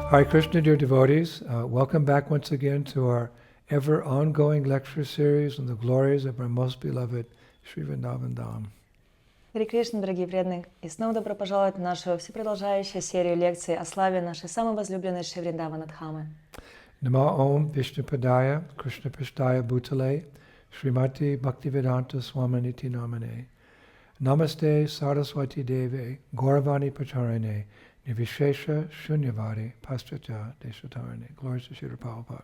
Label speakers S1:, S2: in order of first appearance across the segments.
S1: Hare Krishna, dear devotees. Welcome back once again to our ever ongoing lecture series on the glories of our most beloved Sri Vrindavan Dham.
S2: Харе Кришна, дорогие преданные, и снова добро пожаловать в нашу всепродолжающую серию лекций о славе нашей самой возлюбленной Шри Вриндавана Дхамы.
S1: Nama Om Vishnupadaya Krishna Pishtaya Bhutale Srimati Bhaktivedanta Swaminiti Namane Namaste Saraswati Deve Gauravani Pacharane Nivishesha Shunyavadi Paschatya Deshatarane. Glories to Srila Prabhupada.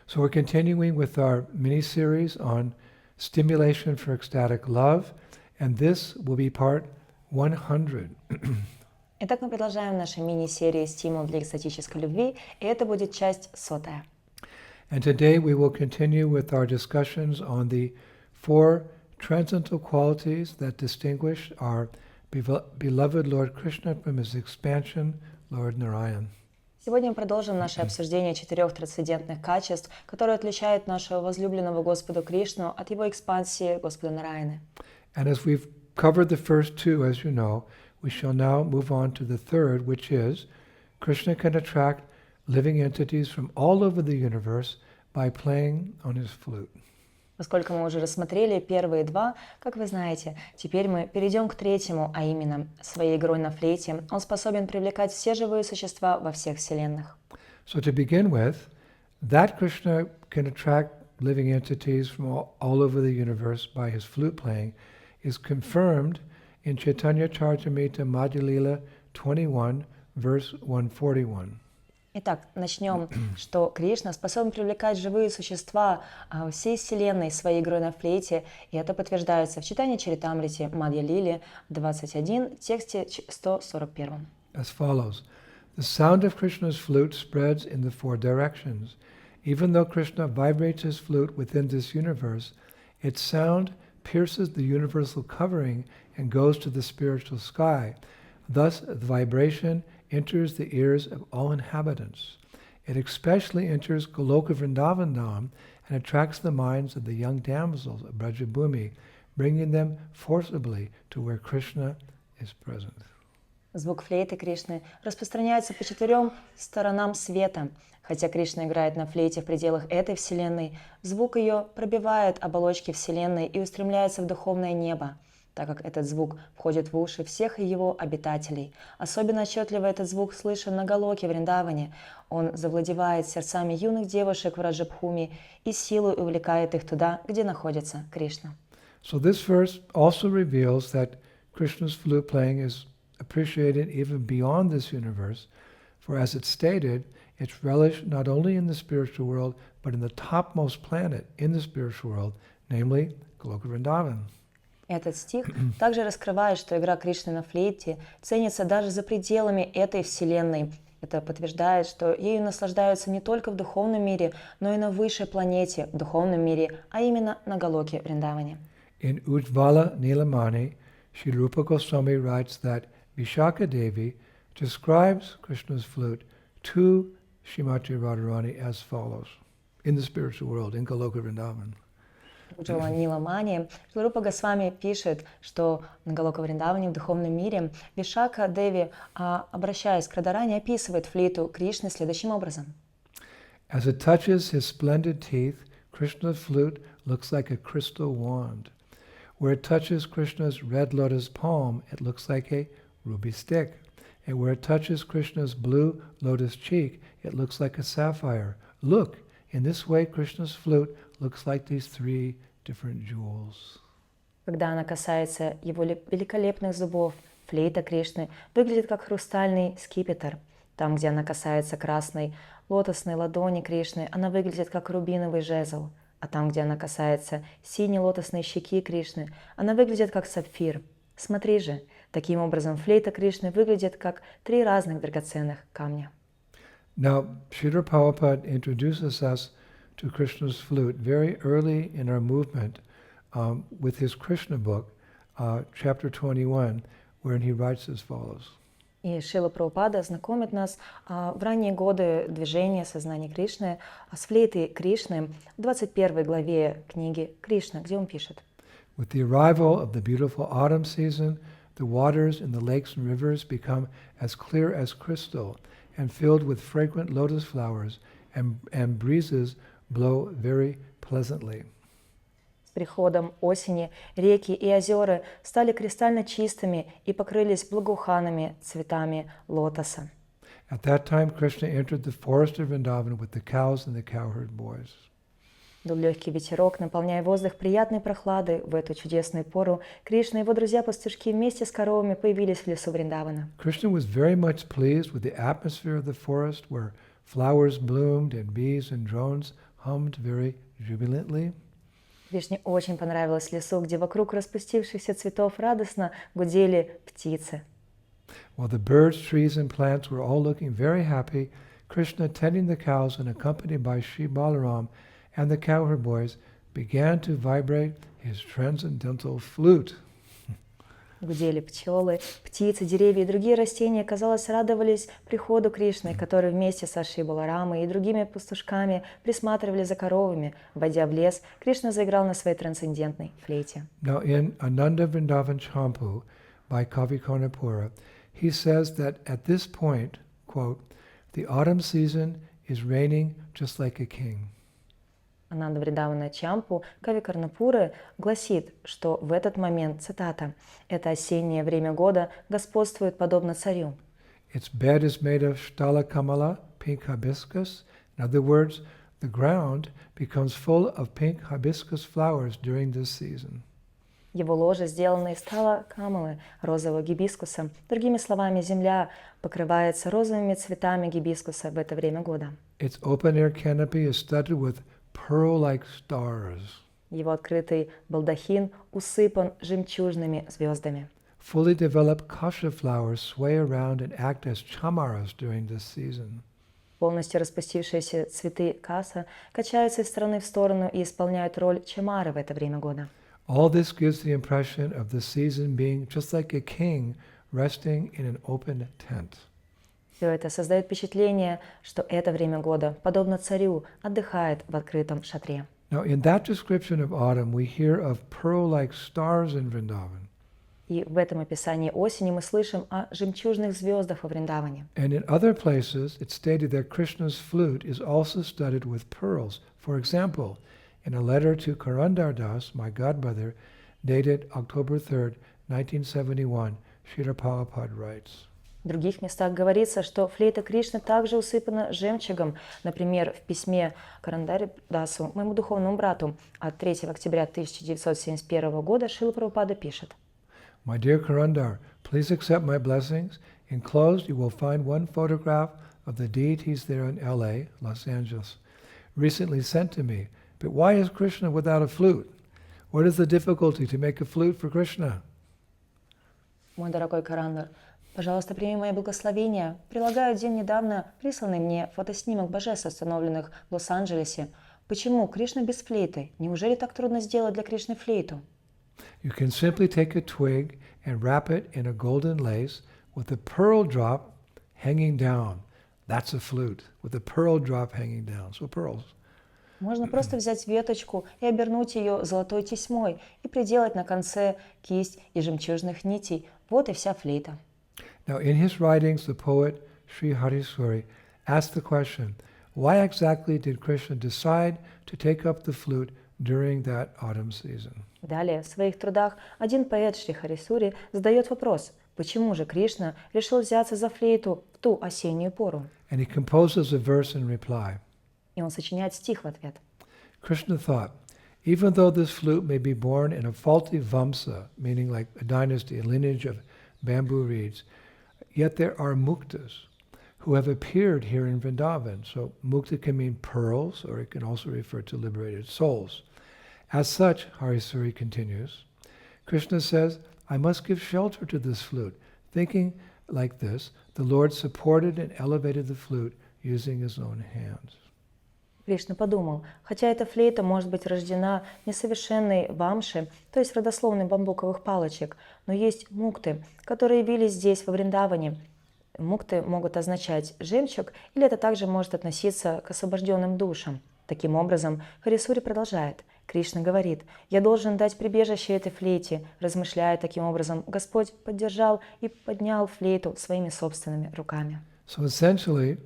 S1: So we're continuing with our mini-series on stimulation for ecstatic love, and this will be part 100.
S2: Итак, мы продолжаем нашу мини-серию «Стимул для экстатической любви», и это будет часть 100.
S1: And today we will continue with our discussions on the 4 transcendental qualities that distinguish our beloved Lord Krishna from his expansion, Lord Narayan.
S2: Сегодня мы продолжим наше обсуждение 4 трансцендентных качеств, которые отличают нашего возлюбленного Господа Кришну от его экспансии Господа Нараяны.
S1: And as we've covered the first 2, as you know, we shall now move on to the third, which is Krishna can attract living entities from all over the universe by playing on his flute.
S2: Поскольку мы уже рассмотрели первые 2, как вы знаете, теперь мы перейдем к третьему, а именно своей игрой на флейте. Он способен привлекать все живые существа во всех вселенных.
S1: So to begin with, that Krishna can attract living entities from all over the universe by his flute playing is confirmed in Chaitanya Charitamrita Madhya Lila 21, verse 141.
S2: Итак, начнем, что Кришна способен привлекать живые существа всей Вселенной своей игрой на флейте, и это подтверждается в читании Чаритамрити Мадья Лили 21, тексте 141.
S1: As follows: the sound of Krishna's flute spreads in the 4 directions. Even though Krishna vibrates his flute within this universe, its sound pierces the universal covering and goes to the spiritual sky. Thus, the vibration enters the ears of all inhabitants. It especially enters Goloka Vrindavan Dham and attracts the minds of the young damsels of Brajabhumi, bringing them forcibly to where Krishna is present.
S2: Звук флейты Кришны распространяется по 4 сторонам света. Хотя Кришна играет на флейте в пределах этой Вселенной, звук ее пробивает оболочки Вселенной и устремляется в духовное небо, так как этот звук входит в уши всех его обитателей. Особенно отчетливо этот звук слышен на Галоке Вриндаване. Он завладевает сердцами юных девушек в Раджабхуми и силой увлекает их туда, где находится Кришна.
S1: So this verse also reveals that Krishna's flute playing is appreciated even beyond this universe, for as it's stated, it's relished not only in the spiritual world, but in the topmost planet in the spiritual world, namely Goloka Vrindavan.
S2: Этот стих также раскрывает, что игра Кришны на флейте ценится даже за пределами этой Вселенной. Это подтверждает, что ею наслаждаются не только в духовном мире, но и на высшей планете, в духовном мире, а именно на Галоке Вриндаване.
S1: In Ujjvala Nilamani, Sri Rupa Goswami writes that Vishaka Devi describes Krishna's flute to Srimati Radharani as follows, in the spiritual world, in Goloka Vrindavan.
S2: В Уджвала Ниламани Шри Рупа Госвами пишет, что на Галока Вриндаване, в духовном мире, Вишака Деви, обращаясь к Радharani, описывает флейту Кришны следующим образом.
S1: As it touches his splendid teeth, Krishna's flute looks like a crystal wand. Where it touches Krishna's red lotus palm, it looks like a ruby stick. And where it touches Krishna's blue lotus cheek, it looks like a sapphire. Look, in this way Krishna's flute looks like these 3 different jewels.
S2: Когда она касается его великолепных зубов, флейта Кришны выглядит как хрустальный скипетр. Там, где она касается красной лотосной ладони Кришны, она выглядит как рубиновый жезл. А там, где она касается синей лотосной щеки Кришны, она выглядит как сапфир. Смотри же, таким образом флейта Кришны выглядит как 3 разных драгоценных камня.
S1: Now, Srila Prabhupada introduces us to Krishna's flute very early in our movement with his Krishna book, chapter 21, wherein he writes as follows.
S2: И Шрила Прабхупада знакомит нас в ранние годы движения сознания Кришны с флейтой Кришны в 21 главе книги Кришна, где он пишет.
S1: With the arrival of the beautiful autumn season, the waters in the lakes and rivers become as clear as crystal, and filled with fragrant lotus flowers, and breezes blow very pleasantly.
S2: С приходом осени реки и озера стали кристально чистыми и покрылись благоуханными цветами лотоса.
S1: At that time, Krishna entered the forest of Vrindavan with the cows and the cowherd boys.
S2: Дул легкий ветерок, наполняя воздух приятной прохладой. В эту чудесную пору Кришна и его друзья-пастушки вместе с коровами появились в лесу Вриндавана.
S1: Krishna was very much pleased with the atmosphere of the forest, where flowers bloomed and bees and drones hummed very jubilantly.
S2: Кришне очень понравилось лесу, где вокруг распустившихся цветов радостно гудели птицы.
S1: While the birds, trees, and plants were all looking very happy, Krishna, tending the cows and accompanied by Sri Balaram and the cowherd boys, began to vibrate his transcendental flute.
S2: Гудели пчелы, птицы, деревья и другие растения, казалось, радовались приходу Кришны, который вместе со Шри Баларамой и другими пастушками присматривали за коровами. Войдя в лес, Кришна заиграл на своей трансцендентной флейте.
S1: Now in Ananda Vrindavan Champu by Kavi Karnapura, he says that at this point, quote, the autumn season is reigning just like a king.
S2: Ананда Вриндавана Чампу Кави Карнапуры гласит, что в этот момент, цитата, «это осеннее время года господствует подобно царю».
S1: Its bed is made of shtala kamala, pink hibiscus. In other words, the ground becomes full of pink hibiscus flowers during this season.
S2: Его ложе сделано из тала камалы, розового гибискуса. Другими словами, земля покрывается розовыми цветами гибискуса в это время года.
S1: Its open-air canopy is studded with pearl-like stars.
S2: Его открытый балдахин усыпан жемчужными звездами.
S1: Fully developed kasha flowers sway around and act as chamaras during this season.
S2: Полностью распустившиеся цветы каса качаются из стороны в сторону и исполняют роль чамары в это время года.
S1: All this gives the impression of the season being just like a king resting in an open tent.
S2: Все это создает впечатление, что это время года, подобно царю, отдыхает в открытом шатре.
S1: Now, in that description of autumn, we hear of pearl-like stars in Vrindavan.
S2: И в этом описании осени мы слышим о жемчужных звездах во Вриндаване.
S1: And in other places, it's stated that Krishna's flute is also studded with pearls. For example, in a letter to Karandar Das, my godbrother, dated October 3rd, 1971, Srila Prabhupada writes,
S2: В других местах говорится, что флейта Кришны также усыпана жемчугом. Например, в письме Карандаре Дасу, моему духовному брату, от 3 октября 1971 года Шрила Прабхупада пишет:
S1: My dear Karandar, please accept my blessings. Enclosed, you will find one photograph of the deities there in LA, Los Angeles, recently sent to me. But why is Krishna without a flute? What is the difficulty to make a flute for Krishna?
S2: Мой дорогой Карандар, пожалуйста, прими мои благословения. Прилагаю один недавно присланный мне фотоснимок божеств, установленных в Лос-Анджелесе. Почему Кришна без флейты? Неужели так трудно сделать для Кришны флейту?
S1: You can simply take a twig and wrap it in a golden lace with a pearl drop hanging down. That's a flute, with a pearl drop hanging down. So pearls.
S2: Можно просто взять веточку и обернуть ее золотой тесьмой и приделать на конце кисть из жемчужных нитей. Вот и вся флейта.
S1: Now, in his writings, the poet Sri Hariswari asked the question, why exactly did Krishna decide to take up the flute during that autumn season?
S2: Далее, в своих трудах один поэт Шри Харисури задает вопрос, почему же Кришна решил взяться за флейту в ту осеннюю пору?
S1: And he composes a verse in reply.
S2: И он сочиняет стих в ответ.
S1: Krishna thought, even though this flute may be born in a faulty vamsa, meaning like a dynasty, a lineage of bamboo reeds, yet there are muktas who have appeared here in Vrindavan. So mukta can mean pearls, or it can also refer to liberated souls. As such, Harisuri continues, Krishna says, I must give shelter to this flute. Thinking like this, the Lord supported and elevated the flute using his own hands.
S2: Кришна подумал, хотя эта флейта может быть рождена несовершенной вамши, то есть родословной бамбуковых палочек, но есть мукты, которые явились здесь, во Вриндаване. Мукты могут означать жемчуг, или это также может относиться к освобожденным душам. Таким образом, Харисури продолжает. Кришна говорит, я должен дать прибежище этой флейте. Размышляя таким образом, Господь поддержал и поднял флейту своими собственными руками.
S1: So essentially,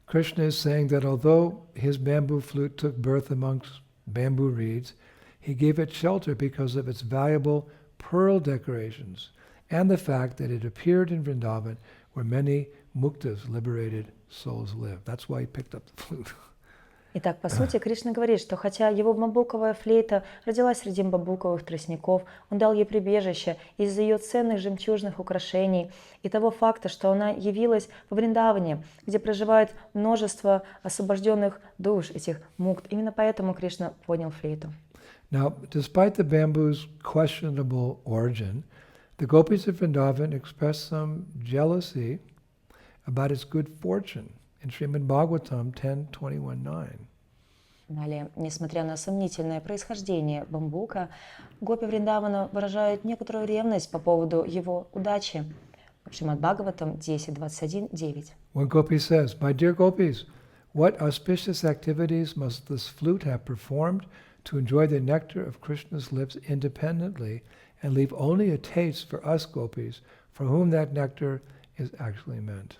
S1: Krishna is saying that although his bamboo flute took birth amongst bamboo reeds, he gave it shelter because of its valuable pearl decorations and the fact that it appeared in Vrindavan where many muktas, liberated souls live. That's why he picked up the flute.
S2: Итак, по сути, Кришна говорит, что хотя его бамбуковая флейта родилась среди бамбуковых тростников, он дал ей прибежище из-за ее ценных жемчужных украшений и того факта, что она явилась во Вриндаване, где проживает множество освобожденных душ, этих мукт. Именно поэтому Кришна поднял флейту.
S1: Now, despite the bamboo's questionable origin, the Gopis of Vrindavan expressed some jealousy about its good fortune in Srimad Bhagavatam 10:21-9.
S2: Далее, несмотря на сомнительное происхождение бамбука, гопи Вриндавана выражают некоторую ревность по поводу его удачи. В Шримад Бхагаватам 10:21-9.
S1: One Gopi says, "My dear Gopis, what auspicious activities must this flute have performed to enjoy the nectar of Krishna's lips independently and leave only a taste for us Gopis, for whom that nectar is actually meant?"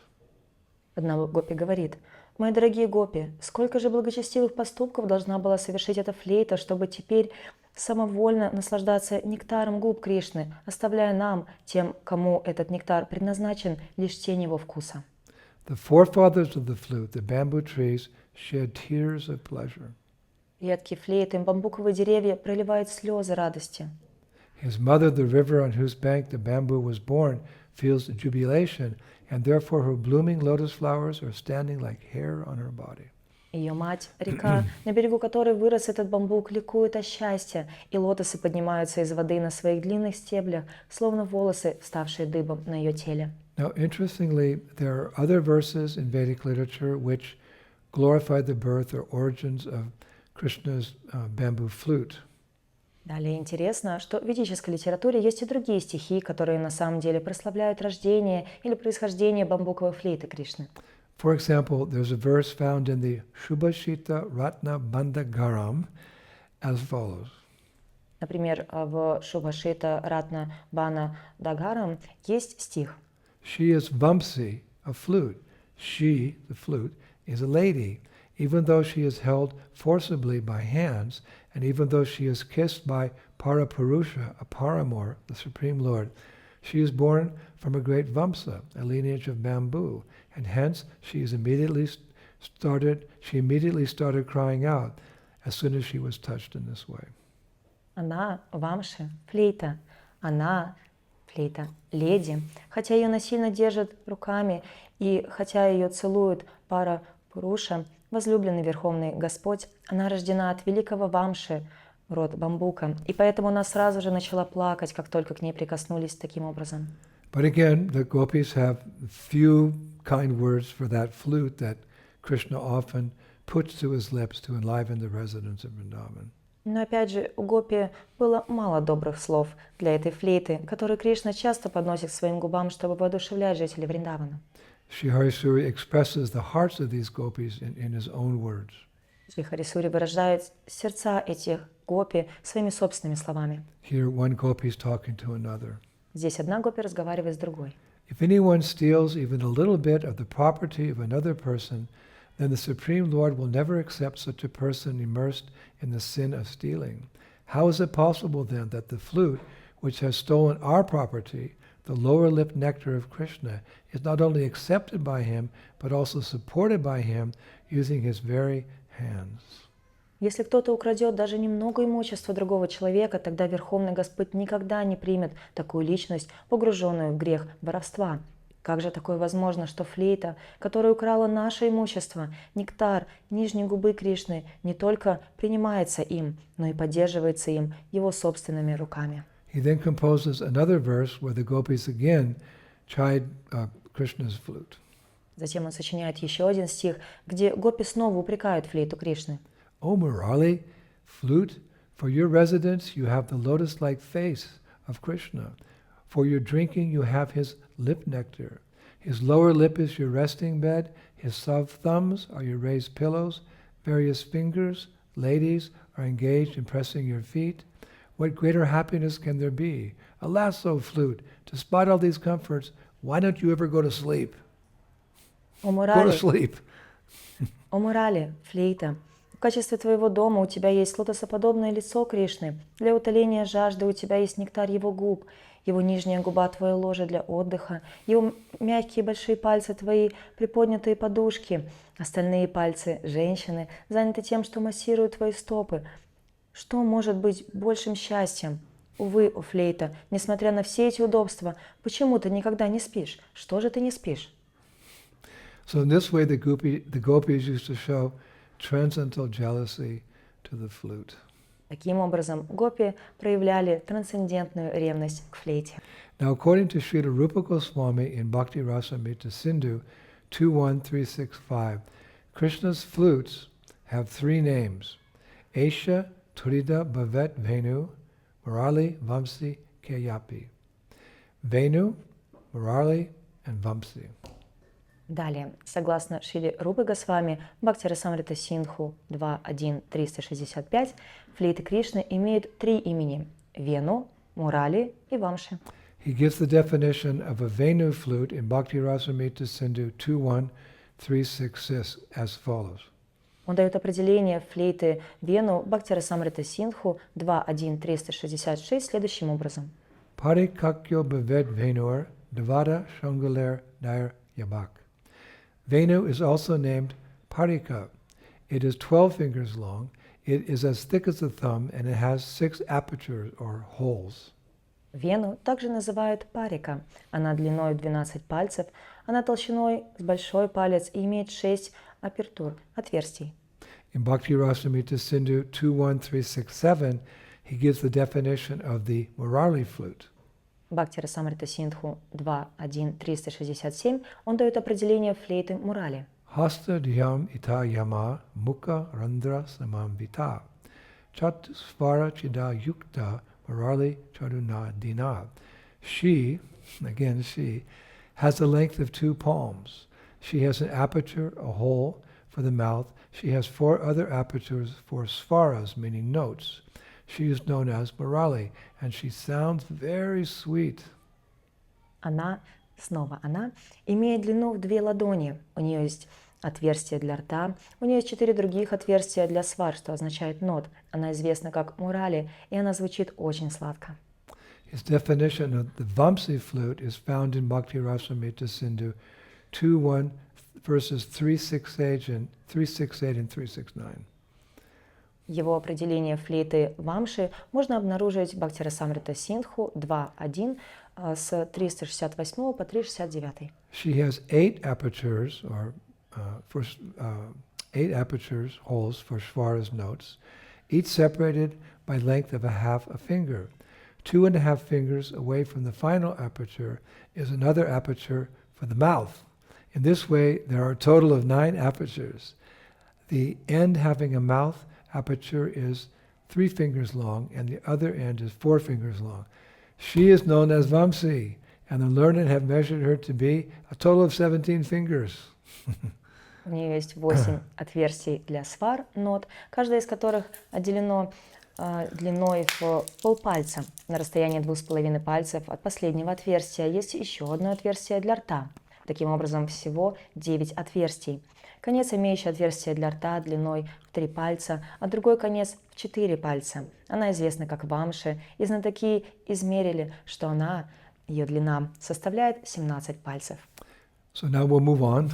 S2: Одна гопи говорит: «Мои дорогие гопи, сколько же благочестивых поступков должна была совершить эта флейта, чтобы теперь самовольно наслаждаться нектаром губ Кришны, оставляя нам, тем, кому этот нектар предназначен, лишь тень его вкуса».
S1: The forefathers of the flute, the bamboo trees, shed tears of pleasure.
S2: Ветки флейты, бамбуковые деревья проливают слезы радости.
S1: His mother, the river on whose bank the bamboo was born, feels jubilation, and therefore her blooming lotus flowers are standing like hair on her body.
S2: Ее мать, река, на берегу которой вырос этот бамбук, ликует от счастья, и лотосы поднимаются из воды на своих длинных стеблях, словно волосы, вставшие дыбом на ее теле.
S1: Now, interestingly, there are other verses in Vedic literature which glorify the birth or origins of Krishna's bamboo flute.
S2: Далее интересно, что в ведической литературе есть и другие стихи, которые на самом деле прославляют рождение или происхождение бамбуковой флейты Кришны.
S1: For example, there's a verse found in the Shubhashita Ratna Bandagaram as follows.
S2: Например, в Шубашита Ратна Бана Дагарам есть стих.
S1: She is Vamsi, a flute. She, the flute, is a lady, even though she is held forcibly by hands, and even though she is kissed by Parapurusha, a paramour, the Supreme Lord. She is born from a great Vamsa, a lineage of bamboo, and hence she immediately started crying out as soon as she was touched in this way.
S2: Она Вамши, флейта. Она флейта, леди. Хотя ее насильно держат руками, и хотя ее целует пара Пуруша, возлюбленный Верховный Господь, она рождена от великого Вамши, род бамбука, и поэтому она сразу же начала плакать, как только к ней прикоснулись таким образом.
S1: But again, the Gopis have few kind words for that flute that Krishna often puts to his lips to enliven the residents of Vrindavan.
S2: Но опять же, у гопи было мало добрых слов для этой флейты, которые Кришна часто подносит к своим губам, чтобы воодушевлять жителей Вриндавана.
S1: Шри Harisuri expresses the hearts of these gopis in his own words.
S2: Шри Харисури выражает сердца этих гопи своими собственными словами.
S1: Here one gopi is talking to another.
S2: Здесь одна гопи разговаривает с другой.
S1: If anyone steals even a little bit of the property of another person, then the Supreme Lord will never accept such a person immersed in the sin of stealing. How is it possible then that the flute, which has stolen our property, the lower lip nectar of Krishna, is not only accepted by him, but also supported by him using his very hands?
S2: Если кто-то украдет даже немного имущества другого человека, тогда Верховный Господь никогда не примет такую личность, погруженную в грех воровства. Как же такое возможно, что флейта, которая украла наше имущество, нектар нижней губы Кришны, не только принимается им, но и поддерживается им его собственными руками?
S1: He then composes another verse where the gopis again chide Krishna's flute.
S2: Затем он сочиняет еще один стих, где гопи снова упрекают флейту Кришны.
S1: O Murali, flute, for your residence you have the lotus-like face of Krishna. For your drinking you have his lip nectar. His lower lip is your resting bed. His soft thumbs are your raised pillows. Various fingers, ladies, are engaged in pressing your feet. What greater happiness can there be? Alas, O flute, despite all these comforts, why don't you ever go to sleep?
S2: О
S1: Go to sleep.
S2: Мурали, флейта, в качестве твоего дома у тебя есть лотосоподобное лицо Кришны. Для утоления жажды у тебя есть нектар его губ. Его нижняя губа твое ложе для отдыха. Его мягкие большие пальцы твои приподнятые подушки. Остальные пальцы женщины заняты тем, что массируют твои стопы. Что может быть большим счастьем? Увы, о флейта, несмотря на все эти удобства, почему ты никогда не спишь? Что же ты не спишь?
S1: So in this way, the gopis used to show transcendental jealousy to the flute.
S2: Таким образом, гопи проявляли трансцендентную ревность к флейте.
S1: Now, according to Srila Rupa Goswami in Bhakti Rasamrita Sindhu 21365, Krishna's flutes have three names: Esha, Turida, Bhavet, Venu, Murali, Vamsi, Keyapi. Venu, Murali, and Vamsi.
S2: Далее, согласно Шриле Рупы Госвами, Бхакти Расамрита Синдху 2.1.365, флейты Кришны имеют три имени – Вену, Мурали и Вамши.
S1: He gives the definition of a Venu flute in Bhakti Rasamrita Sindhu 21366 as follows.
S2: Он дает определение флейты Вену Бхакти Расамрита Синдху 2.1.366 следующим образом.
S1: Parikakyo bhaved venur devada shangaler nair yabak. Venu is also named parika. It is 12 fingers long. It is as thick as a thumb, and it has 6 apertures or holes.
S2: Вену также называют парика. Она длиной 12 пальцев, она толщиной с большой палец и имеет 6 апертур, отверстий.
S1: In Bhakti Rasamrita Sindhu 21367, he gives the definition of the Murali flute.
S2: Бхакти Расамрита Синдху 2.1.367 он дает определение флейты Мурали.
S1: Hasta dhyam ita yama mukha randra samam vita. Chatusvara chida yukta Murali charuna dina. She, again she, has a length of 2 palms. She has an aperture, a hole, for the mouth. She has 4 other apertures for svaras, meaning notes. She is known as Murali, and she sounds very sweet.
S2: Она, снова она, имеет длину в 2 ладони. У нее есть отверстие для рта, у нее есть 4 других отверстия для свар, что означает нот. Она известна как Мурали, и она звучит очень сладко.
S1: His definition of the Vamsi flute is found in Bhakti Rasamrita Sindhu 2.1 verses 368 and 369.
S2: Его определение флейты Вамши можно обнаружить в Бхакти Расамрита Синдху 2.1 с 368 по 369.
S1: She has 8 apertures, or 8 apertures, holes for Svara's notes, each separated by length of a half a finger. 2.5 fingers away from the final aperture is another aperture for the mouth. In this way, there are a total of 9 apertures. The end having a mouth aperture is 3 fingers long, and the other end is 4 fingers long. She is known as Vamsi, and the learned have measured her to be a total of 17 fingers.
S2: У нее есть 8 отверстий для свар, нот, каждое из которых отделено длиной в полпальца. На расстоянии 2,5 пальцев от последнего отверстия есть еще одно отверстие для рта. Таким образом, всего 9 отверстий. Конец, имеющий отверстие для рта длиной в 3 пальца, а другой конец в 4 пальца. Она известна как Вамши, и знатоки измерили, что ее длина составляет 17 пальцев.
S1: So now we'll move on.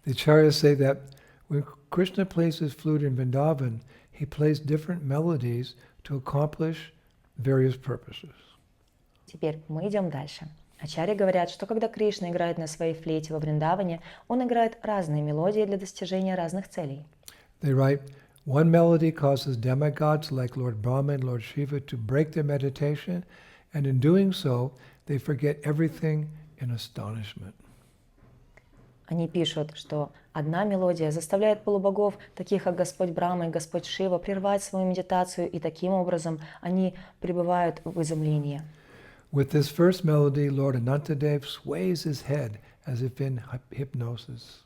S1: The acharyas say that when Krishna plays his flute in Vrindavan, he plays different melodies to accomplish various purposes.
S2: Теперь мы идем дальше. Ачарьи говорят, что когда Кришна играет на своей флейте во Вриндаване, он играет разные мелодии для достижения разных целей.
S1: They write, one melody causes demigods like Lord Brahma and Lord Shiva to break their meditation, and in doing so, they forget everything in astonishment.
S2: Они пишут, что одна мелодия заставляет полубогов, таких как Господь Брахма и Господь Шива, прервать свою медитацию, и таким образом они пребывают в изумлении.
S1: With this first melody, Lord Anantadev sways his head as if in hypnosis.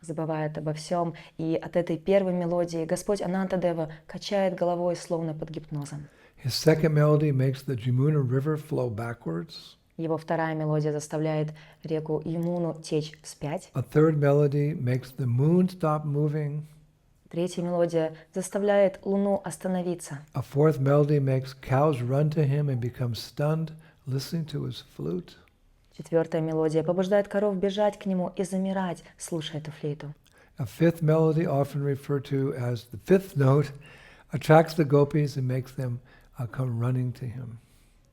S2: Забывает обо всем, и от этой первой мелодии Господь Анантадева качает головой, словно под гипнозом.
S1: His second melody makes the Jamuna River flow backwards.
S2: Его вторая мелодия заставляет реку Ямуну течь вспять.
S1: A third melody makes the moon stop moving.
S2: Третья мелодия заставляет Луну остановиться.
S1: A fourth melody makes cows run to him and become stunned, listening to his flute.
S2: Четвертая мелодия побуждает коров бежать к нему и замирать, слушая эту флейту.
S1: A fifth melody, often referred to as the fifth note, attracts the gopis and makes them come running to him.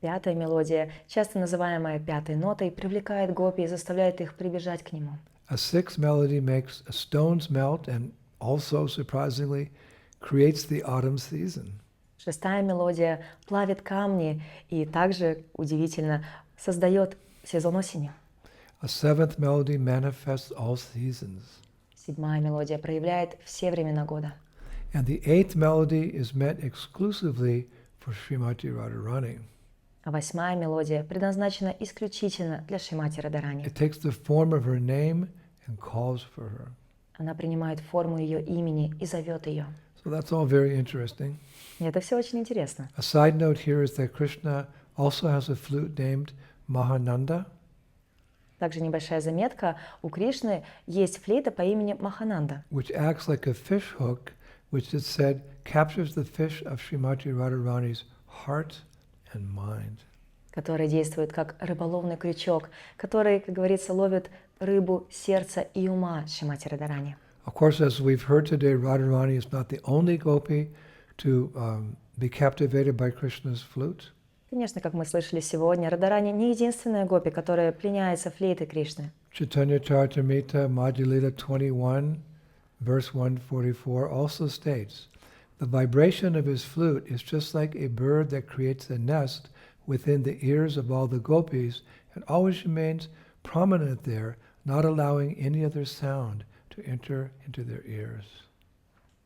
S2: Пятая мелодия, часто называемая пятой нотой, привлекает гопи и заставляет их прибежать к нему.
S1: A sixth melody makes stones melt and also, surprisingly, creates the autumn season.
S2: Шестая мелодия плавит камни и также, удивительно, создает сезон осени.
S1: A seventh melody manifests all seasons.
S2: Седьмая мелодия проявляет все времена года.
S1: And the eighth melody is meant exclusively for Srimati Radharani.
S2: А восьмая мелодия предназначена исключительно для Шримати Радарани.
S1: It takes the form of her name and calls for her.
S2: Она принимает форму ее имени и зовет ее.
S1: So that's all very interesting.
S2: И это все очень интересно.
S1: A side note here is that Krishna also has a flute named Mahananda.
S2: Также небольшая заметка. У Кришны есть флейта по имени Махананда,
S1: Which acts like a fish hook, which it said captures the fish of Srimati Radharani's heart and mind.
S2: которая действует как рыболовный крючок, который, как говорится, ловит рыбу сердца и ума Шримати Радарани.
S1: Of course, as we've heard today, Radharani is not the only gopi to be captivated by Krishna's flute.
S2: Конечно, как мы слышали сегодня, Радарани не единственная гопи, которая пленяется флейтой Кришны.
S1: Chaitanya Charitamrita Madhya-lila 21, verse 144 also states, the vibration of his flute is just like a bird that creates a nest within the ears of all the gopis and always remains prominent there, not allowing any other sound to enter into their ears.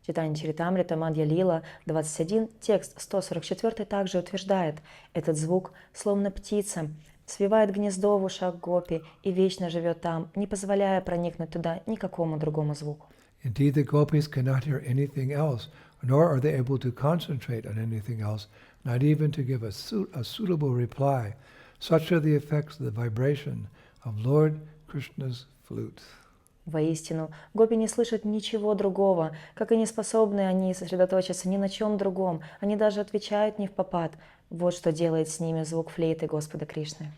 S2: Читание Чаритамрита Мадья-лила 21, текст 144 также утверждает, этот звук, словно птица, свивает гнездо в ушах гопи и вечно живет там, не позволяя проникнуть туда никакому другому звуку.
S1: Indeed, the gopis cannot hear anything else, nor are they able to concentrate on anything else, not even to give a suitable reply. Such are the effects of the vibration of Lord Krishna's flute.
S2: Воистину, гопи не слышат ничего другого, как и не способны они сосредоточиться ни на чем другом, они даже отвечают не впопад. Вот что делает с ними звук флейты Господа Кришны.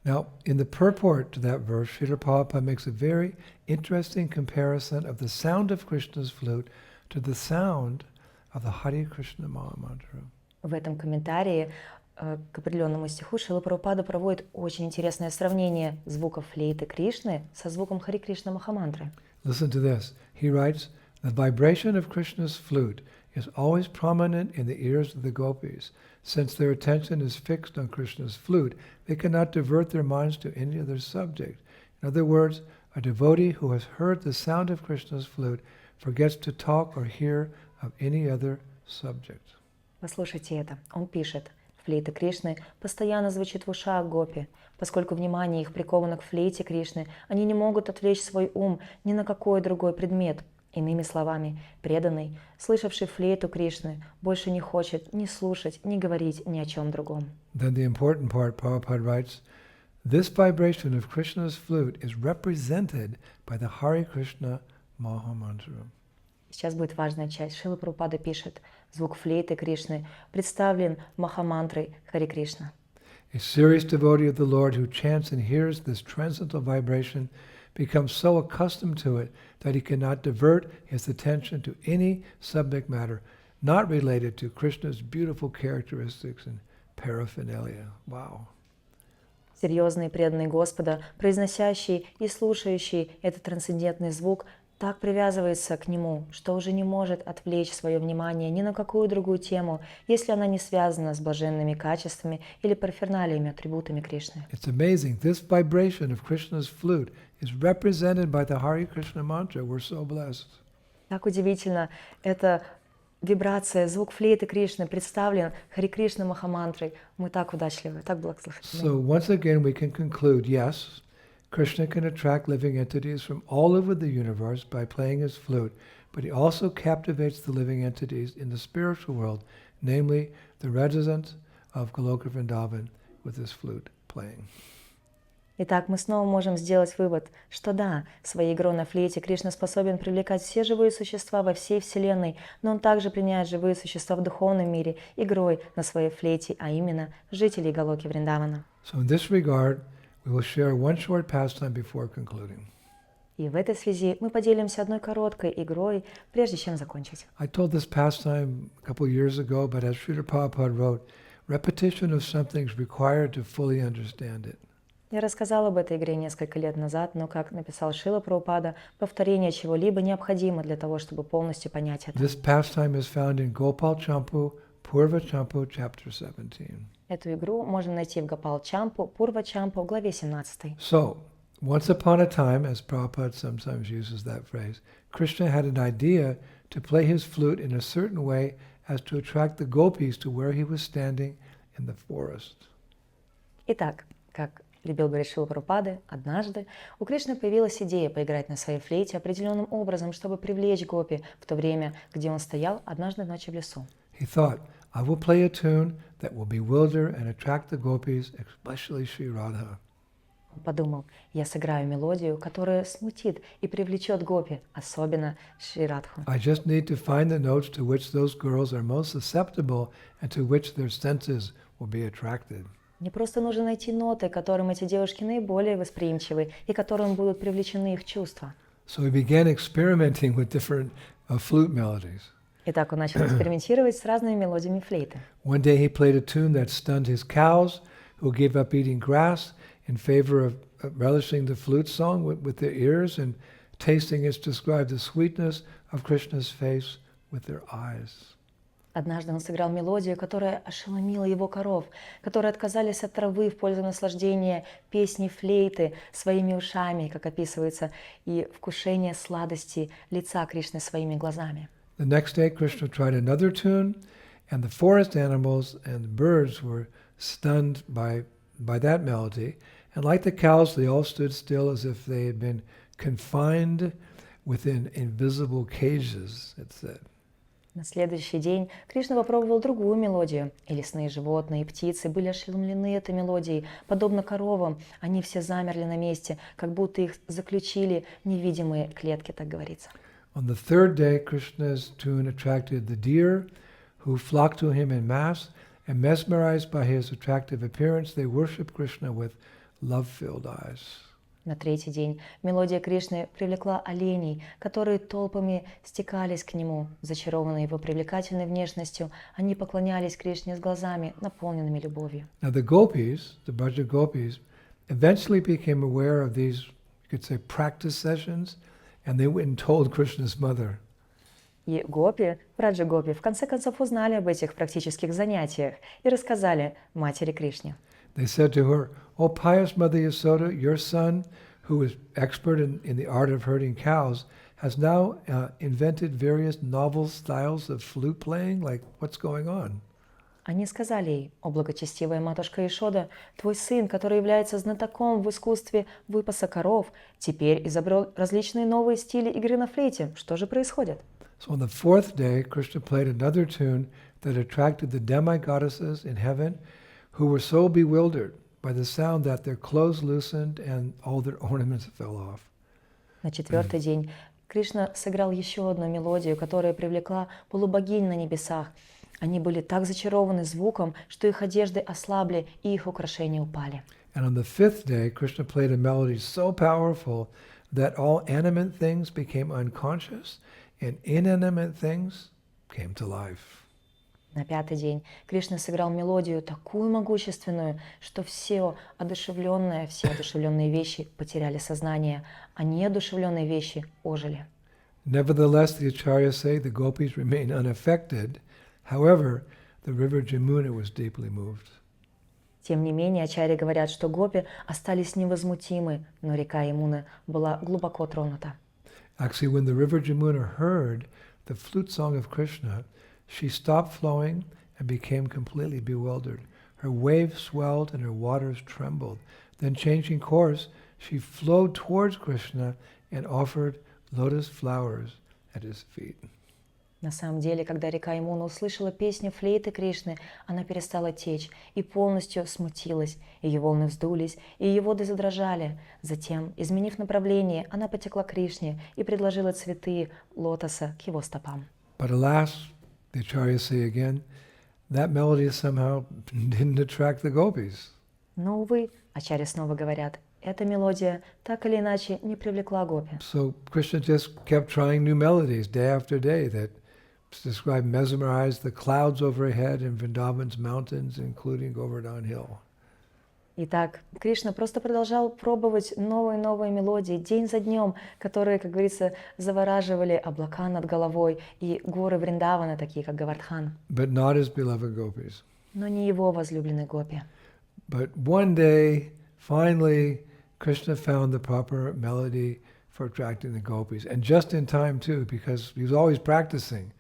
S1: Now, in the purport to that verse, Srila Prabhupada makes a very interesting comparison of the sound of Krishna's flute to the sound of the Hare Krishna Mahamantra.
S2: В этом комментарии к определенному стиху Шрила Прабхупада проводит очень интересное сравнение звуков флейты Кришны со звуком Хари Кришна Махамантры.
S1: Listen to this. He writes, the vibration of Krishna's flute is always prominent in the ears of the gopis. Since their attention is fixed on Krishna's flute, they cannot divert their minds to any other subject. In other words, a devotee who has heard the sound of Krishna's flute forgets to talk or hear of any other subject.
S2: Послушайте это. Он пишет. Флейта Кришны постоянно звучит в ушах гопи. Поскольку внимание их приковано к флейте Кришны, они не могут отвлечь свой ум ни на какой другой предмет. Иными словами, преданный, слышавший флейту Кришны, больше не хочет ни слушать, ни говорить ни о чем другом.
S1: Then the important part, Prabhupada writes, this vibration of Krishna's flute is represented by the Hare Krishna Mahamantra.
S2: Сейчас будет важная часть. Шрила Прабхупада пишет, звук флейты Кришны представлен Махамантрой Хари Кришна.
S1: A serious devotee of the Lord who chants and hears this transcendental vibration becomes so accustomed to it that he cannot divert his attention to any subject matter not related to Krishna's beautiful characteristics and paraphernalia. Wow.
S2: Серьезный преданный Господа, произносящий и слушающий этот трансцендентный звук, так привязывается к нему, что уже не может отвлечь свое внимание ни на какую другую тему, если она не связана с блаженными качествами или парферналиями, атрибутами Кришны.
S1: It's amazing. This vibration of Krishna's flute is represented by the Hare Krishna mantra. We're so blessed.
S2: Так удивительно, эта вибрация, звук флейты Кришны представлен Хари Кришна Махамантрой. Мы так удачливы, так благословенны.
S1: So once again we can conclude, yes, Krishna can attract living entities from all over the universe by playing his flute, but he also captivates the living entities in the spiritual world, namely the residents of Goloka Vrindavan, with his flute playing.
S2: Итак, мы снова можем сделать вывод, что да, своей игрой на флейте Кришна способен привлекать все живые существа во всей Вселенной, но он также пленяет живые существа в духовном мире игрой на своей флейте, а именно жителей Галоки Вриндавана.
S1: So in this regard, we will share one short pastime before concluding.
S2: И в этой связи мы поделимся одной короткой игрой, прежде чем закончить.
S1: I told this pastime a couple years ago, but as Srila Prabhupada wrote, repetition of something is required to fully understand it.
S2: Я рассказал об этой игре несколько лет назад, но, как написал Шрила Прабхупада, повторение чего-либо необходимо для того, чтобы полностью понять это.
S1: This pastime is found in Gopal Champu, Purva Champu, chapter 17.
S2: Эту игру можно найти в Гопал Чампу, Пурва Чампу, главе 17.
S1: So, once upon a time, as Prabhupada sometimes uses that phrase, Krishna had an idea to play his flute in a certain way as to attract the gopis to where he was standing in the forest.
S2: Итак, как любил говорить Шрила Прабхупада, однажды у Кришны появилась идея поиграть на своей флейте определенным образом, чтобы привлечь гопи в то время, где он стоял однажды ночью в лесу.
S1: He thought, I will play a tune that will bewilder and attract the gopis, especially Sri Radha.
S2: Он подумал, я сыграю мелодию, которая смутит и привлечет гопи, особенно Шри Радху.
S1: I just need to find the notes to which those girls are most susceptible and to which their senses will be attracted.
S2: Мне просто нужно найти ноты, которым эти девушки наиболее восприимчивы и которым будут привлечены их чувства.
S1: So he began experimenting with different flute melodies.
S2: Итак, он начал экспериментировать с разными мелодиями флейты.
S1: One day he played a tune that stunned his cows, who gave up eating grass in favor of relishing the flute song with their ears and tasting it described the sweetness of Krishna's face with their eyes.
S2: Однажды он сыграл мелодию, которая ошеломила его коров, которые отказались от травы в пользу наслаждения песни флейты своими ушами, как описывается, и вкушения сладости лица Кришны своими глазами.
S1: The next day Krishna tried another tune, and the forest animals and the birds were stunned by that melody, and like the cows, they all stood still as if they had been confined within invisible cages, it said.
S2: На следующий день Кришна попробовал другую мелодию, и лесные животные и птицы были ошеломлены этой мелодией, подобно коровам, они все замерли на месте, как будто их заключили в невидимые клетки, так говорится.
S1: On the third day, Krishna's tune attracted the deer, who flocked to him in mass, and mesmerized by his attractive appearance, they worshiped Krishna with love-filled eyes.
S2: На третий день мелодия Кришны привлекла оленей, которые толпами стекались к нему. Зачарованные его привлекательной внешностью, они поклонялись Кришне с глазами, наполненными любовью.
S1: Now the Gopis, the Braja Gopis, eventually became aware of these, you could say, practice sessions, and they went and told Krishna's mother.
S2: И гопи, Браджа Гопи, в конце концов узнали об этих практических занятиях и рассказали матери Кришне.
S1: They said to her, "O pious Mother Yasoda, your son, who is expert in the art of herding cows, has now invented various novel styles of flute playing. Like, what's going on?"
S2: Они сказали ей, о благочестивая матушка Ишода, твой сын, который является знатоком в искусстве выпаса коров, теперь изобрел различные новые стили игры на флейте. Что же происходит?
S1: So on the fourth day, Krishna played another tune that attracted the demi-goddesses in heaven, who were so bewildered by the sound that their clothes loosened and all their ornaments fell off.
S2: На четвертый день Кришна сыграл еще одну мелодию, которая привлекла полубогинь на небесах. Они были так зачарованы звуком, что их одежды ослабли и их украшения упали.
S1: And on the fifth day, Krishna played a melody so powerful that all animate things became unconscious and inanimate things came to life.
S2: На пятый день Кришна сыграл мелодию такую могущественную, что все одушевленные вещи потеряли сознание, а неодушевленные вещи ожили.
S1: Nevertheless, the acharyas say the gopis remained unaffected. However, the river Jamuna was deeply moved.
S2: Тем не менее, ачарьи говорят, что гопи остались невозмутимы, но река Ямуна была глубоко тронута.
S1: Actually, when the river Jamuna heard the flute song of Krishna, she stopped flowing and became completely bewildered. Her waves swelled and her waters trembled. Then, changing course, she flowed towards Krishna and offered lotus flowers at his feet.
S2: На самом деле, когда река Ямуна услышала песню флейты Кришны, она перестала течь и полностью смутилась. Ее волны вздулись, и ее воды задрожали. Затем, изменив направление, она потекла к Кришне и предложила цветы лотоса к его стопам.
S1: But alas, the acharyas say again, that melody somehow didn't attract the gopis.
S2: Но, увы, ачарьи снова говорят, эта мелодия так или иначе не привлекла гопи.
S1: So Krishna just kept trying new melodies day after day that describe, mesmerized the clouds overhead in Vrindavan's mountains, including Govardhan Hill.
S2: Итак, Кришна просто продолжал пробовать новые и новые мелодии день за днем, которые, как говорится, завораживали облака над головой и горы Вриндавана, такие как Говардхан.
S1: But not his beloved gopis.
S2: Но не его возлюбленные гопи.
S1: But one day, finally, Krishna found the proper melody for attracting the gopis. And just in time too, because he was always practicing.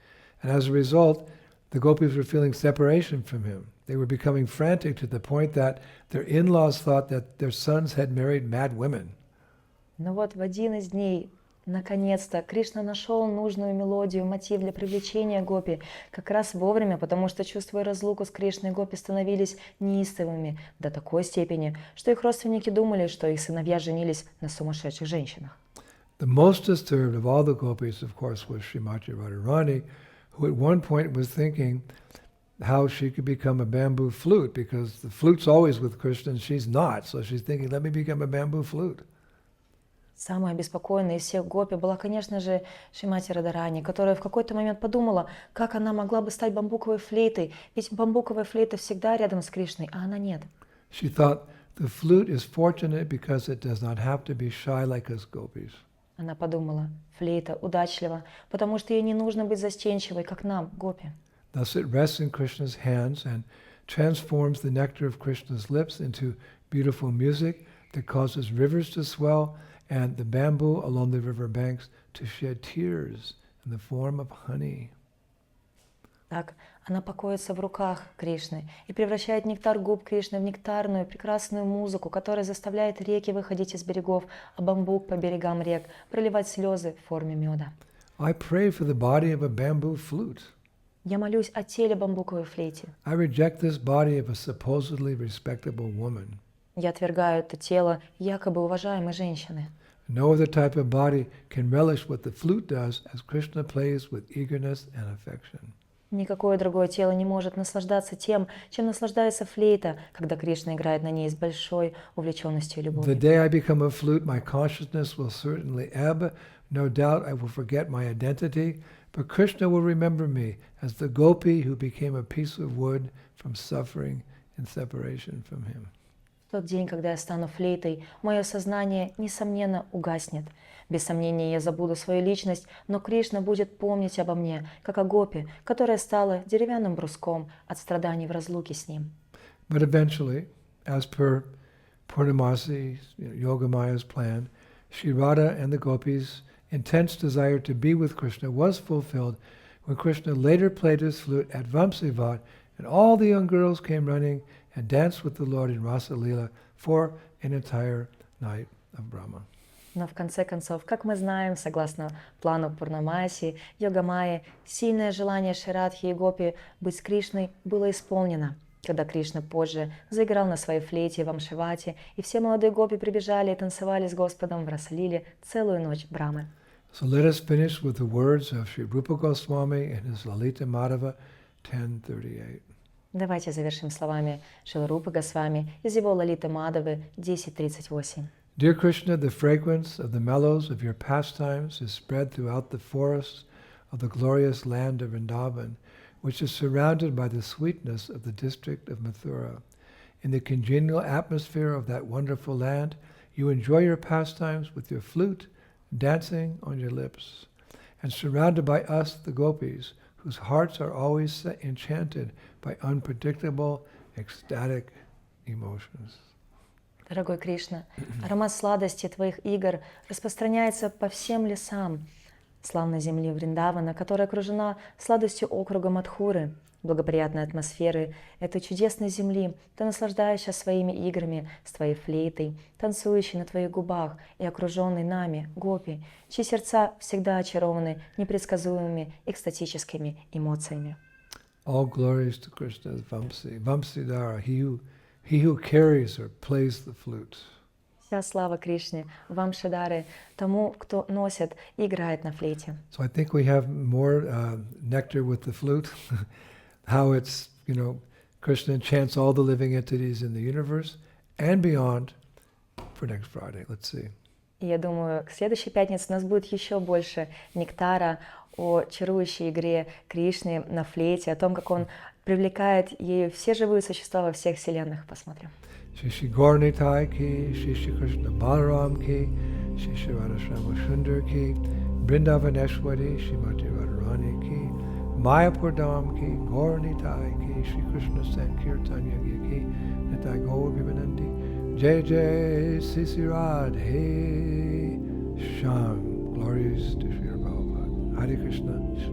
S1: And as a result, the gopis were feeling separation from him. They were becoming frantic to the point that their in-laws thought that their sons had married mad women.
S2: Но вот в один из дней, наконец-то, Кришна нашел нужную мелодию, мотив для привлечения гопи, как раз вовремя, потому что, чувствуя разлуку с Кришной, гопи становились неистовыми до такой степени, что их родственники думали, что их сыновья женились на сумасшедших женщинах.
S1: The most disturbed of all the gopis, of course, was Srimati Radharani, who at one point was thinking how she could become a bamboo flute, because the flute's always with Krishna and she's not. So she's thinking, let me become a bamboo flute.
S2: Самая беспокойная из всех гопи была, конечно же, Шримати Радхарани, которая в какой-то момент подумала, как она могла бы стать бамбуковой флейтой, ведь бамбуковая флейта всегда рядом с Кришной, а она нет.
S1: She thought the flute is fortunate because it does not have to be shy like us gopis.
S2: Она подумала, флейта удачлива, потому что ей не нужно быть застенчивой, как нам, гопи.
S1: Thus it rests in Krishna's hands and transforms the nectar of Krishna's lips into beautiful music that causes rivers to swell and the bamboo along the river banks to shed tears in the form of honey.
S2: Так, она покоится в руках Кришны и превращает нектар губ Кришны в нектарную, прекрасную музыку, которая заставляет реки выходить из берегов, а бамбук по берегам рек проливать слезы в форме меда.
S1: I pray for the body of a bamboo flute.
S2: Я молюсь о теле бамбуковой флейте.
S1: I reject this body of a supposedly respectable woman.
S2: Я отвергаю это тело якобы уважаемой женщины.
S1: No other type of body can relish what the flute does as Krishna plays with eagerness and affection.
S2: Никакое другое тело не может наслаждаться тем, чем наслаждается флейта, когда Кришна играет на ней с большой увлеченностью и
S1: The
S2: любовью.
S1: day I become a flute, my consciousness will certainly ebb. No doubt I will forget my identity, but Krishna will remember me as the gopi who became a piece of wood from suffering in separation from him.
S2: В тот день, когда я стану флейтой, мое сознание, несомненно, угаснет. Без сомнения, я забуду свою личность, но Кришна будет помнить обо мне, как о гопи, которая стала деревянным бруском от страданий в разлуке с ним.
S1: But eventually, as per Purnamasi's, Yogamaya's plan, Shri Radha and the gopis' intense desire to be with Krishna was fulfilled when Krishna later played his flute at Vamsivat, and all the young girls came running and danced with the Lord in Rasa Leela for an entire night of Brahma.
S2: Но в конце концов, как мы знаем, согласно плану Пурнамаси, Йогамайи, сильное желание Ширадхи и Гопи быть с Кришной было исполнено, когда Кришна позже заиграл на своей флейте в Амшивате, и все молодые гопи прибежали и танцевали с Господом в Расалиле целую ночь Брамы.
S1: So let us finish with the words of Sri Rupa Goswami in his Lalita Madhava 10:38.
S2: Давайте завершим словами Шиларупы Госвами из его Лалиты Мадавы 10:38.
S1: Dear Krishna, the fragrance of the mellows of your pastimes is spread throughout the forests of the glorious land of Vrindavan, which is surrounded by the sweetness of the district of Mathura. In the congenial atmosphere of that wonderful land, you enjoy your pastimes with your flute, dancing on your lips, and surrounded by us, the gopis, whose hearts are always enchanted by unpredictable, ecstatic emotions.
S2: Дорогой Кришна, аромат сладости Твоих игр распространяется по всем лесам славной земли Вриндавана, которая окружена сладостью округа Мадхуры. благоприятной атмосферы этой чудесной земли. Ты наслаждаешься своими играми с твоей флейтой, танцующей на твоих губах и окруженной нами, гопи, чьи сердца всегда очарованы непредсказуемыми экстатическими эмоциями.
S1: All glories to Krishna's Vamsi. Vamsidhara, he who carries or plays the flute.
S2: Вся слава Кришне, Вамшидары, тому, кто носит и играет на флейте.
S1: So I think we have more nectar with the flute. How it's, Krishna chants all the living entities in the universe and beyond for next Friday. Let's see.
S2: И я думаю, к следующей пятнице у нас будет еще больше нектара о чарующей игре Кришны на флейте, о том, как он привлекает ею все живые существа во всех вселенных. Посмотрим.
S1: Shri Shri Gaurnitai ki, Shri Shri Krishna Balaram ki, Shri Shri Radharama Sundar ki, Brindavaneshwari, Shrimati Radharani ki, Mayapur Dham ki, Gaurnitai ki, Shri Krishna Sankirtanya ki, Nitai Gaur Vimanandi, Jai Jai Sisi Radhe Sham. Glories to Sri Prabhupada. Hare Krishna, Shri